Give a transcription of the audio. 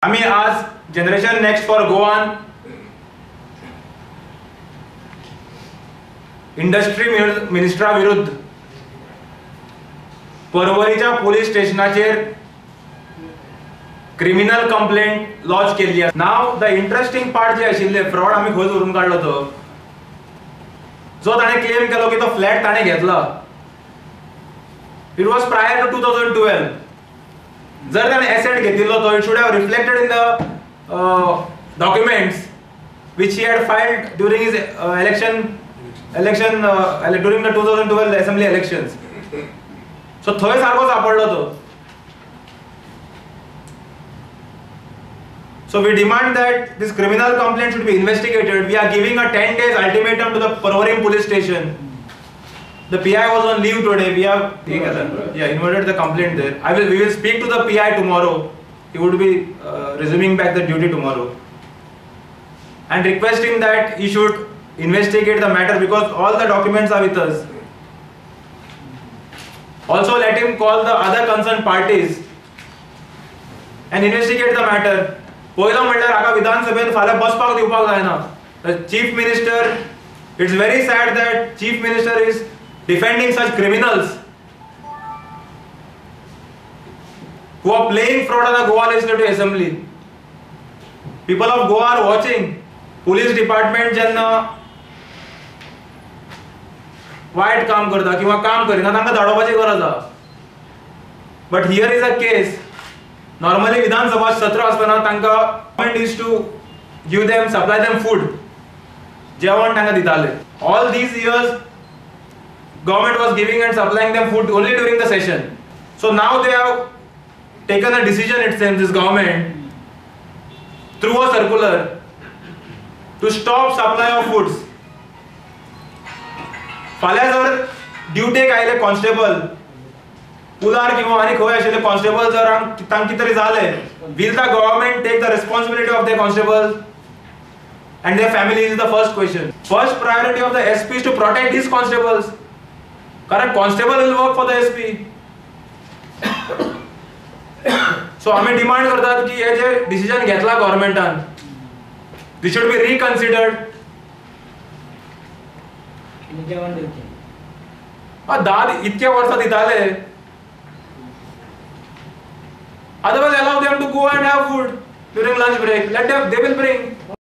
आम्ही आज generation next for गोवान इंडस्ट्री मिनिस्टरा विरुद्ध परवरीच्या पोलीस स्टेशनाचेर क्रिमिनल कंप्लेंट लॉन्च केली आहे. नाव द इंटरेस्टिंग पार्ट जे आशिल्ले फ्रॉड आम्ही खंय धरून काढलो तो जो ताणे क्लेम केलो की तो फ्लॅट ताणे घेतला. It was prior to 2012. जर ताणे एसेट घेतिल्लो तो it should have reflected in the documents which he had filed during his election during the 2012 assembly elections. So थंय सारको सापडलो तो. So we demand that this criminal complaint should be investigated. We are giving a 10 days ultimatum to the Parvarim police station. The PI was on leave today. We have invited the complaint there. We will speak to the PI tomorrow. He would be resuming back the duty tomorrow. And request him that he should investigate the matter because all the documents are with us. Also let him call the other concerned parties and investigate the matter. पहिला म्हणल्यार हाका विधानसभेत फाल्यां बसपाक दिवपाक जायना. The chief minister, it's very sad that chief minister is defending such criminals who are playing fraud on the Goa Legislative Assembly. People of Goa are watching. Police department जेन्ना वायट काम करता किंवा काम करिना तांकां धाडोवपाची गरज आसा. But here is a case. Normally विधानसभा सत्र असताना तांकां government is to give them, supply them food. जेवण तांकां दिताले. All these years government was giving and supplying them food only during the session. So now they have taken a decision, it seems, this government through a circular to stop supply of foods. फाल्यां जर ड्युटेक आयले constable उलार किंवा आनी खंय आशिल्ले constable जर तांकां कितें तरी जालें, will the government take the responsibility of their constables and their families is the first question. First priority of the SP is to protect his constables. कारण constable will work for the SP. So आम्ही demand करतात की हे जे decision घेतला गव्हर्नमेंटान this should be reconsidered. दाद इतक्या वर्सां दिताले. Otherwise allow them to go and have food during lunch break. Let them, they will bring.